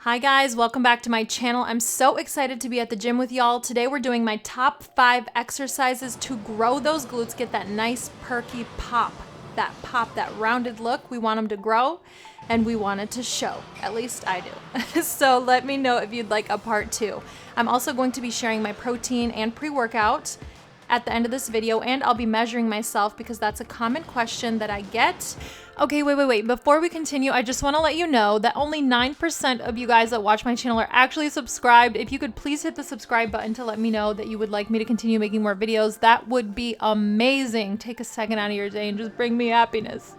Hi guys, welcome back to my channel. I'm so excited to be at the gym with y'all. Today we're doing my top 5 exercises to grow those glutes, get that nice perky pop, that rounded look. We want them to grow and we want it to show. At least I do. So let me know if you'd like a part 2. I'm also going to be sharing my protein and pre-workout at the end of this video, and I'll be measuring myself because that's a common question that I get. Okay, wait. Before we continue, I just want to let you know that only 9% of you guys that watch my channel are actually subscribed. If you could please hit the subscribe button to let me know that you would like me to continue making more videos, that would be amazing. Take a second out of your day and just bring me happiness.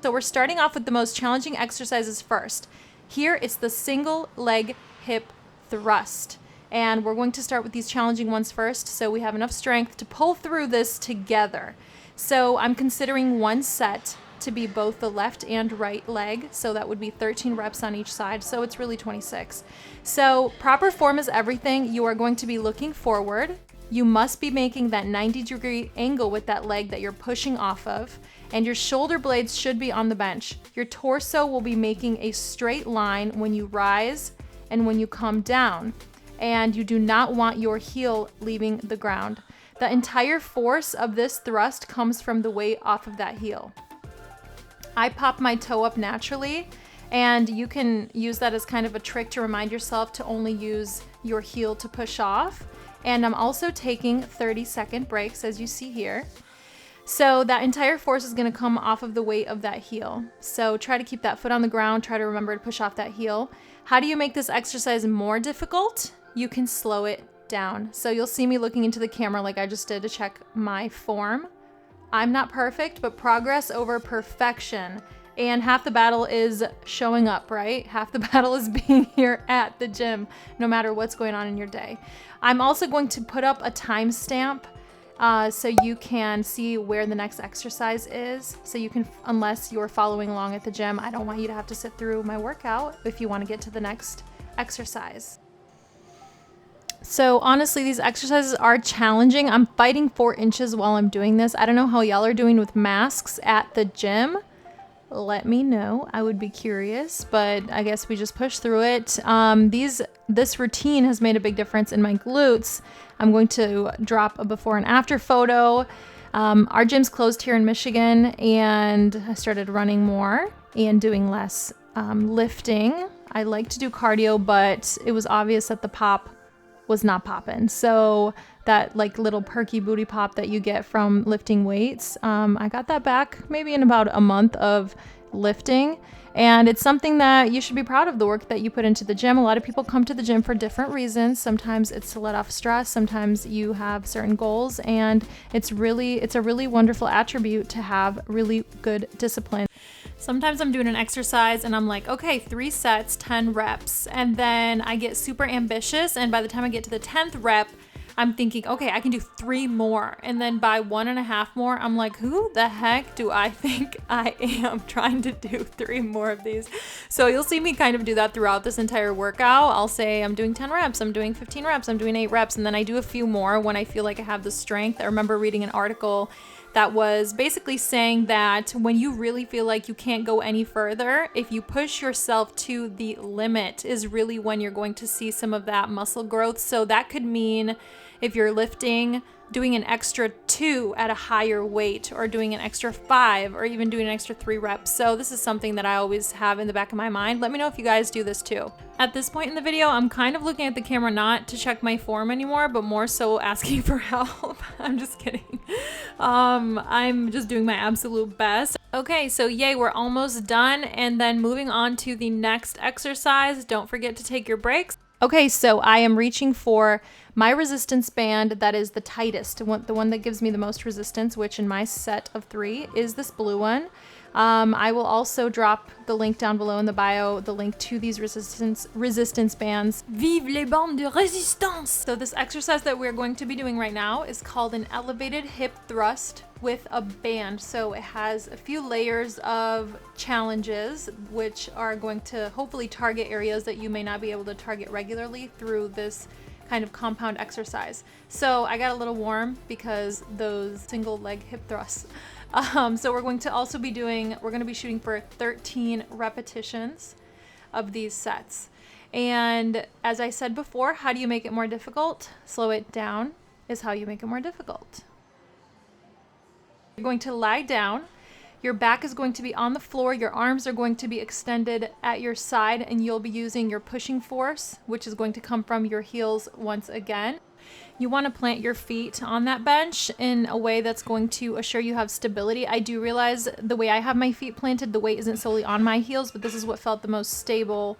So we're starting off with the most challenging exercises first. Here it's the single leg hip thrust. And we're going to start with these challenging ones first so we have enough strength to pull through this together. So I'm considering one set to be both the left and right leg. So that would be 13 reps on each side. So it's really 26. So proper form is everything. You are going to be looking forward. You must be making that 90-degree angle with that leg that you're pushing off of. And your shoulder blades should be on the bench. Your torso will be making a straight line when you rise and when you come down. And you do not want your heel leaving the ground. The entire force of this thrust comes from the weight off of that heel. I pop my toe up naturally, and you can use that as kind of a trick to remind yourself to only use your heel to push off. And I'm also taking 30-second breaks, as you see here. So that entire force is going to come off of the weight of that heel. So try to keep that foot on the ground. Try to remember to push off that heel. How do you make this exercise more difficult? You can slow it down. So you'll see me looking into the camera like I just did to check my form. I'm not perfect, but progress over perfection. And half the battle is showing up, right? Half the battle is being here at the gym, no matter what's going on in your day. I'm also going to put up a timestamp so you can see where the next exercise is. So you can, unless you're following along at the gym, I don't want you to have to sit through my workout if you want to get to the next exercise. So honestly, these exercises are challenging. I'm fighting 4 inches while I'm doing this. I don't know how y'all are doing with masks at the gym. Let me know. I would be curious, but I guess we just push through it. This routine has made a big difference in my glutes. I'm going to drop a before and after photo. Our gym's closed here in Michigan, and I started running more and doing less lifting. I like to do cardio, but it was obvious that the pop was not popping. So that like little perky booty pop that you get from lifting weights, I got that back maybe in about a month of lifting. And it's something that you should be proud of, the work that you put into the gym. A lot of people come to the gym for different reasons. Sometimes it's to let off stress. Sometimes you have certain goals, and it's a really wonderful attribute to have really good discipline. Sometimes I'm doing an exercise and I'm like, okay, 3 sets, 10 reps. And then I get super ambitious. And by the time I get to the 10th rep, I'm thinking, okay, I can do 3 more. And then by 1.5 more, I'm like, who the heck do I think I am trying to do 3 more of these? So you'll see me kind of do that throughout this entire workout. I'll say I'm doing 10 reps, I'm doing 15 reps, I'm doing 8 reps. And then I do a few more when I feel like I have the strength. I remember reading an article that was basically saying that when you really feel like you can't go any further, if you push yourself to the limit is really when you're going to see some of that muscle growth. So that could mean if you're lifting, doing an extra 2 at a higher weight, or doing an extra 5, or even doing an extra 3 reps. So this is something that I always have in the back of my mind. Let me know if you guys do this too. At this point in the video, I'm kind of looking at the camera not to check my form anymore, but more so asking for help. I'm just kidding. I'm just doing my absolute best. Okay, so yay, we're almost done. And then moving on to the next exercise. Don't forget to take your breaks. Okay, so I am reaching for my resistance band that is the tightest, the one that gives me the most resistance, which in my set of 3 is this blue one. I will also drop the link down below in the bio, the link to these resistance bands. Vive les bandes de résistance! So this exercise that we're going to be doing right now is called an elevated hip thrust with a band. So it has a few layers of challenges, which are going to hopefully target areas that you may not be able to target regularly through this kind of compound exercise. So I got a little warm because those single leg hip thrusts. So we're going to be shooting for 13 repetitions of these sets. And as I said before, how do you make it more difficult? Slow it down is how you make it more difficult. You're going to lie down. Your back is going to be on the floor. Your arms are going to be extended at your side, and you'll be using your pushing force, which is going to come from your heels once again. You want to plant your feet on that bench in a way that's going to assure you have stability. I do realize the way I have my feet planted, the weight isn't solely on my heels, but this is what felt the most stable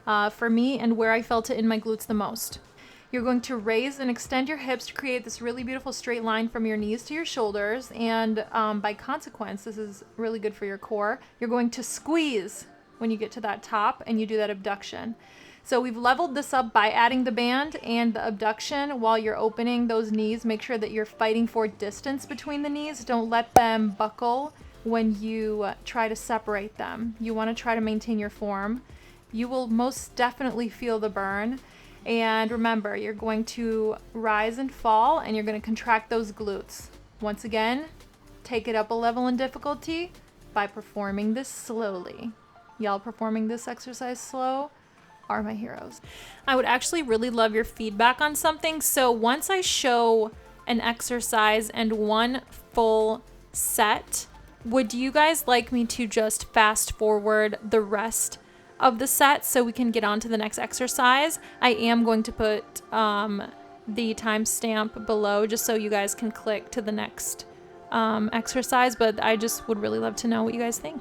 for me and where I felt it in my glutes the most. You're going to raise and extend your hips to create this really beautiful straight line from your knees to your shoulders. And by consequence, this is really good for your core. You're going to squeeze when you get to that top and you do that abduction. So we've leveled this up by adding the band and the abduction while you're opening those knees. Make sure that you're fighting for distance between the knees. Don't let them buckle when you try to separate them. You want to try to maintain your form. You will most definitely feel the burn. And remember, you're going to rise and fall, and you're going to contract those glutes. Once again, take it up a level in difficulty by performing this slowly. Y'all performing this exercise slow are my heroes. I would actually really love your feedback on something. So once I show an exercise and one full set, would you guys like me to just fast forward the rest of the set so we can get on to the next exercise? I am going to put the timestamp below just so you guys can click to the next exercise, but I just would really love to know what you guys think.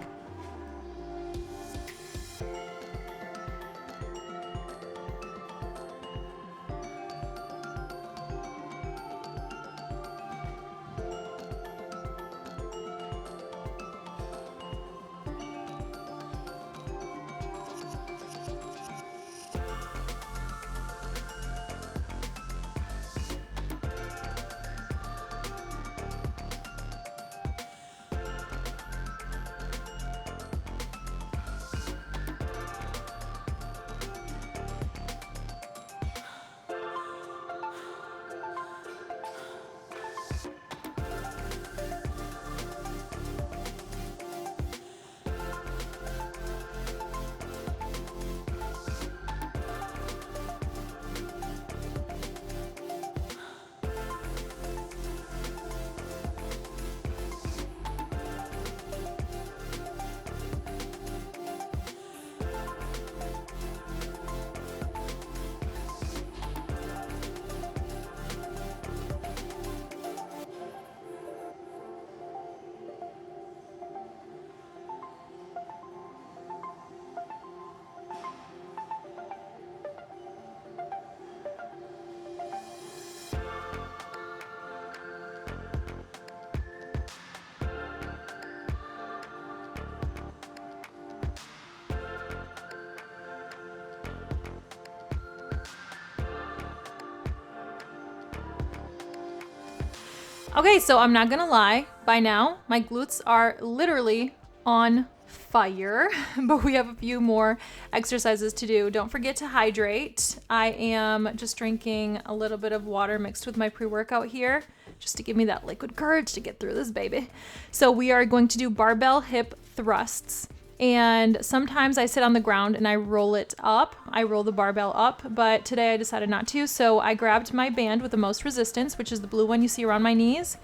Okay, so I'm not gonna lie, by now my glutes are literally on fire, but we have a few more exercises to do. Don't forget to hydrate. I am just drinking a little bit of water mixed with my pre-workout here, just to give me that liquid courage to get through this baby. So we are going to do barbell hip thrusts. And sometimes I sit on the ground and I roll it up. I roll the barbell up, but today I decided not to. So I grabbed my band with the most resistance, which is the blue one you see around my knees.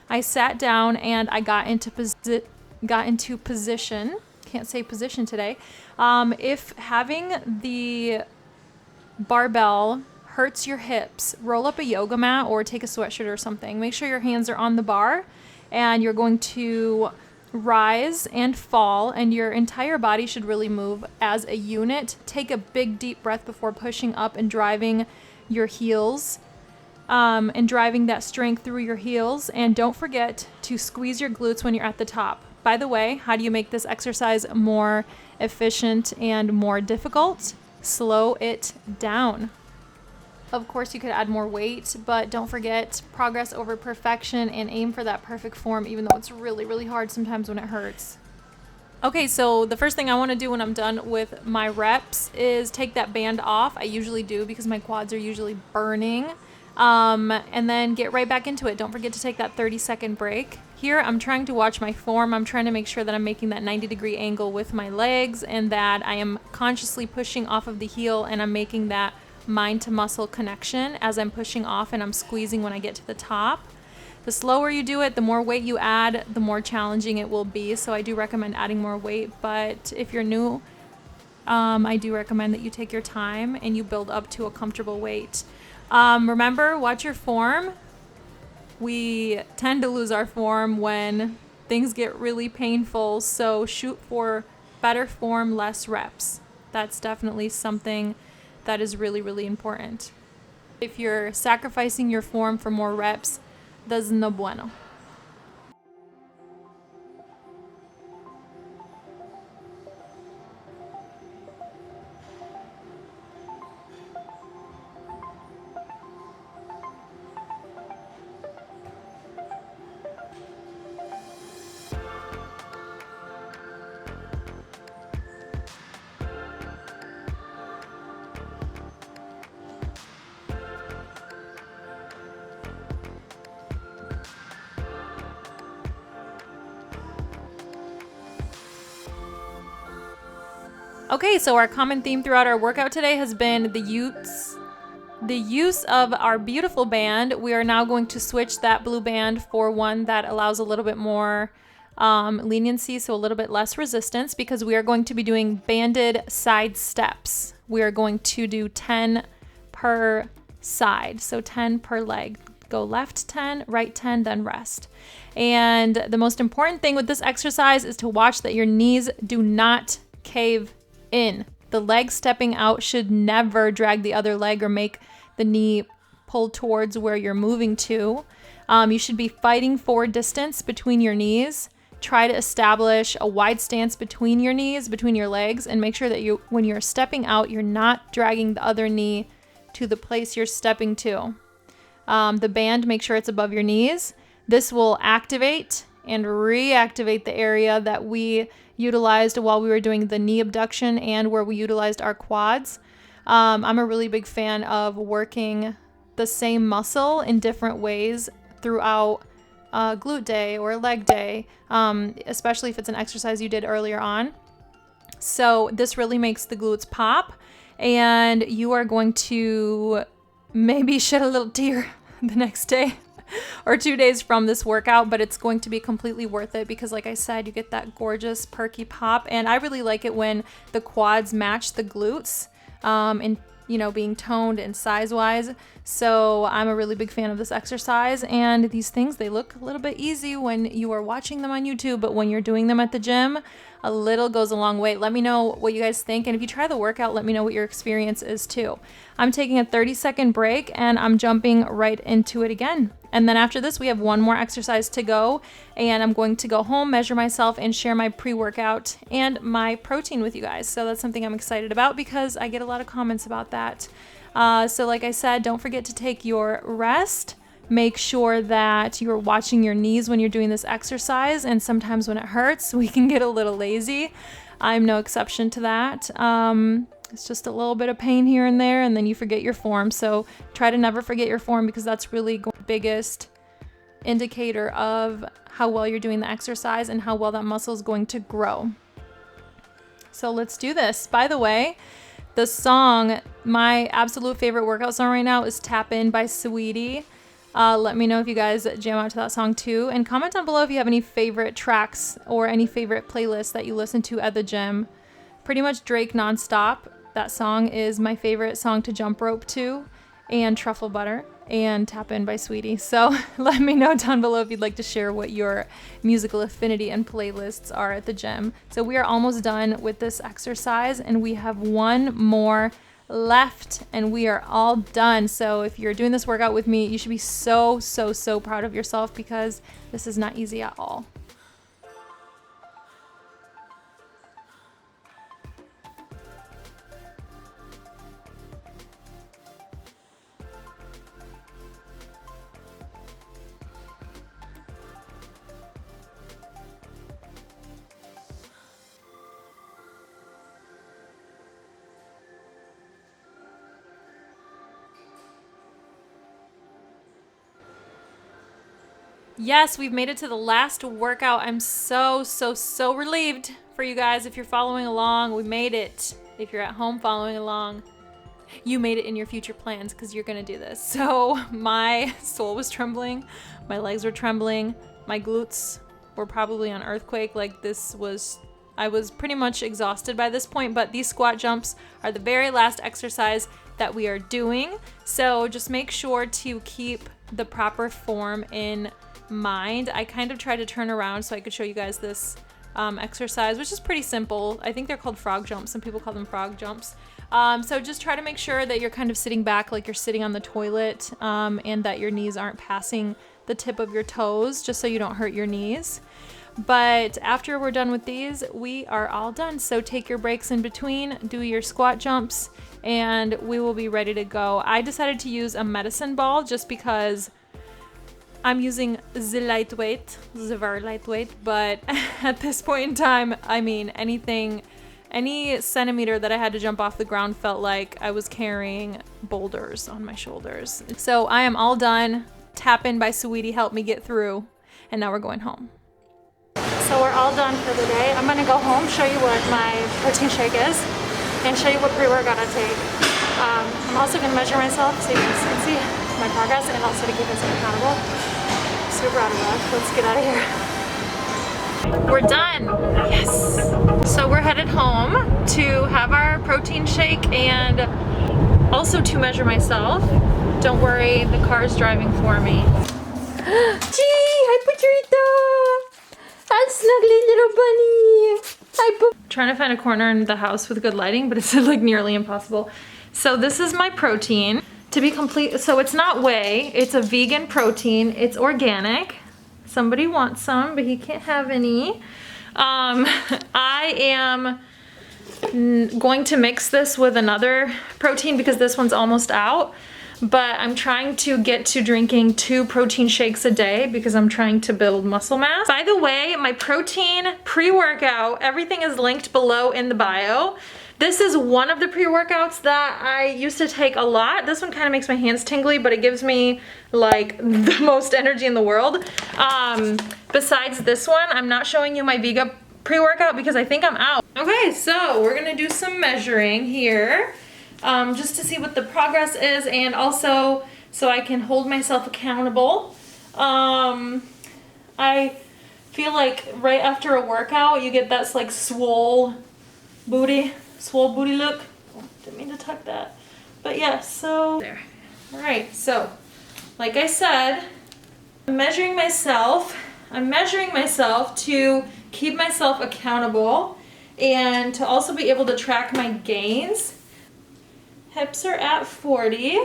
I sat down and I got into position. Can't say position today. If having the barbell hurts your hips, roll up a yoga mat or take a sweatshirt or something. Make sure your hands are on the bar and you're going to rise and fall, and your entire body should really move as a unit. Take a big deep breath before pushing up and driving your heels and driving that strength through your heels. And don't forget to squeeze your glutes when you're at the top. By the way, how do you make this exercise more efficient and more difficult? Slow it down. Of course, you could add more weight, but don't forget progress over perfection and aim for that perfect form, even though it's really, really hard sometimes when it hurts. Okay, so the first thing I want to do when I'm done with my reps is take that band off. I usually do because my quads are usually burning. And then get right back into it. Don't forget to take that 30-second break. Here I'm trying to watch my form. I'm trying to make sure that I'm making that 90-degree angle with my legs and that I am consciously pushing off of the heel and I'm making that mind to muscle connection as I'm pushing off and I'm squeezing when I get to the top. The slower you do it, the more weight you add, the more challenging it will be. So I do recommend adding more weight, but if you're new, I do recommend that you take your time and you build up to a comfortable weight. Remember, watch your form. We tend to lose our form when things get really painful, so shoot for better form, less reps. That's definitely something that is really, really important. If you're sacrificing your form for more reps, that's no bueno. Okay, so our common theme throughout our workout today has been the use of our beautiful band. We are now going to switch that blue band for one that allows a little bit more leniency, so a little bit less resistance, because we are going to be doing banded side steps. We are going to do 10 per side, so 10 per leg. Go left 10, right 10, then rest. And the most important thing with this exercise is to watch that your knees do not cave in. The leg stepping out should never drag the other leg or make the knee pull towards where you're moving to. You should be fighting for distance between your knees. Try to establish a wide stance between your knees, between your legs, and make sure that when you're stepping out, you're not dragging the other knee to the place you're stepping to. The band, make sure it's above your knees. This will activate and reactivate the area that we utilized while we were doing the knee abduction and where we utilized our quads. I'm a really big fan of working the same muscle in different ways throughout glute day or leg day, especially if it's an exercise you did earlier on. So this really makes the glutes pop, and you are going to maybe shed a little tear the next day or 2 days from this workout, but it's going to be completely worth it because, like I said, you get that gorgeous perky pop. And I really like it when the quads match the glutes, and being toned and size wise. So I'm a really big fan of this exercise, and these things, they look a little bit easy when you are watching them on YouTube, but when you're doing them at the gym, a little goes a long way. Let me know what you guys think, and if you try the workout, let me know what your experience is too. I'm taking a 30-second break and I'm jumping right into it again. And then after this, we have one more exercise to go, and I'm going to go home, measure myself, and share my pre-workout and my protein with you guys. So that's something I'm excited about because I get a lot of comments about that. So like I said, don't forget to take your rest. Make sure that you're watching your knees when you're doing this exercise, and sometimes when it hurts, we can get a little lazy. I'm no exception to that. It's just a little bit of pain here and there, and then you forget your form. So try to never forget your form, because that's really the biggest indicator of how well you're doing the exercise and how well that muscle is going to grow. So let's do this. By the way, the song, my absolute favorite workout song right now is Tap In by Saweetie. Let me know if you guys jam out to that song too, and comment down below if you have any favorite tracks or any favorite playlists that you listen to at the gym. Pretty much Drake nonstop. That song is my favorite song to jump rope to, and Truffle Butter, and Tap In by Saweetie. So let me know down below if you'd like to share what your musical affinity and playlists are at the gym. So we are almost done with this exercise, and we have one more left and we are all done. So if you're doing this workout with me, you should be so proud of yourself, because this is not easy at all. Yes, we've made it to the last workout. I'm so relieved for you guys. If you're following along, we made it. If you're at home following along, you made it in your future plans because you're gonna do this. So my soul was trembling, my legs were trembling, my glutes were probably on earthquake. Like I was pretty much exhausted by this point, but these squat jumps are the very last exercise that we are doing. So just make sure to keep the proper form in mind. I kind of tried to turn around so I could show you guys this exercise, which is pretty simple. I think they're called frog jumps. Some people call them frog jumps. So just try to make sure that you're kind of sitting back like you're sitting on the toilet, and that your knees aren't passing the tip of your toes, just so you don't hurt your knees. But after we're done with these, we are all done. So take your breaks in between, do your squat jumps, and we will be ready to go. I decided to use a medicine ball just because I'm using the lightweight, the very lightweight, but at this point in time, I mean, any centimeter that I had to jump off the ground felt like I was carrying boulders on my shoulders. So I am all done. Tap in by Sweetie helped me get through, and now we're going home. So we're all done for the day. I'm gonna go home, show you what my protein shake is, and show you what pre-workout I take. I'm also gonna measure myself so you guys can see my progress and also to keep myself accountable. I'm super out of breath. Let's get out of here. We're done. Yes. So we're headed home to have our protein shake and also to measure myself. Don't worry, the car's driving for me. Gee, hi Patrito! Hi snuggly little bunny! Hi Trying to find a corner in the house with good lighting, but it's like nearly impossible. So this is my protein. To be complete, so it's not whey, it's a vegan protein, it's organic. Somebody wants some, but he can't have any. I am going to mix this with another protein because this one's almost out. But I'm trying to get to drinking 2 protein shakes a day because I'm trying to build muscle mass. By the way, my protein pre-workout, everything is linked below in the bio. This is one of the pre-workouts that I used to take a lot. This one kind of makes my hands tingly, but it gives me like the most energy in the world. Besides this one, I'm not showing you my Vega pre-workout because I think I'm out. Okay, so we're gonna do some measuring here. Just to see what the progress is and also so I can hold myself accountable. I feel like right after a workout you get that like swole booty look. Oh, didn't mean to tuck that. But yeah, so there. Alright, so like I said, I'm measuring myself to keep myself accountable and to also be able to track my gains. Hips are at 40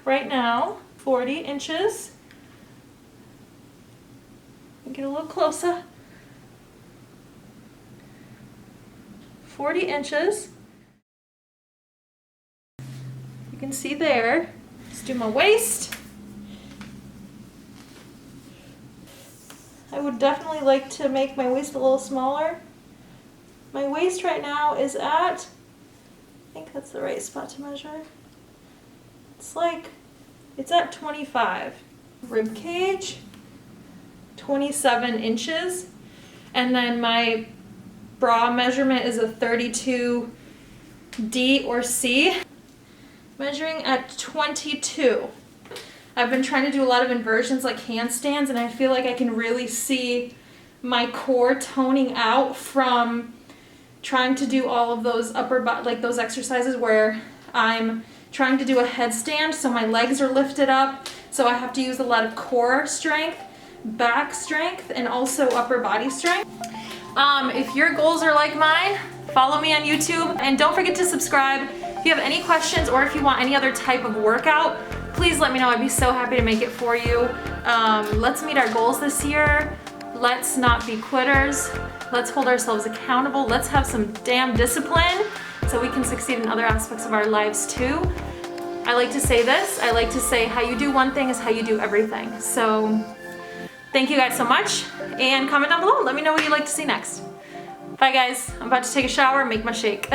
right now, 40 inches. Get a little closer. 40 inches. You can see there. Let's do my waist. I would definitely like to make my waist a little smaller. My waist right now is at, I think that's the right spot to measure. It's at 25. Rib cage, 27 inches. And then my bra measurement is a 32D or C. Measuring at 22. I've been trying to do a lot of inversions like handstands, and I feel like I can really see my core toning out from trying to do all of those upper body, like those exercises where I'm trying to do a headstand, so my legs are lifted up, so I have to use a lot of core strength, back strength, and also upper body strength. If your goals are like mine, follow me on YouTube, and don't forget to subscribe. If you have any questions or if you want any other type of workout, please let me know. I'd be so happy to make it for you. Let's meet our goals this year. Let's not be quitters. Let's hold ourselves accountable. Let's have some damn discipline so we can succeed in other aspects of our lives too. I like to say this. I like to say how you do one thing is how you do everything. So thank you guys so much, and comment down below. Let me know what you'd like to see next. Bye guys. I'm about to take a shower and make my shake.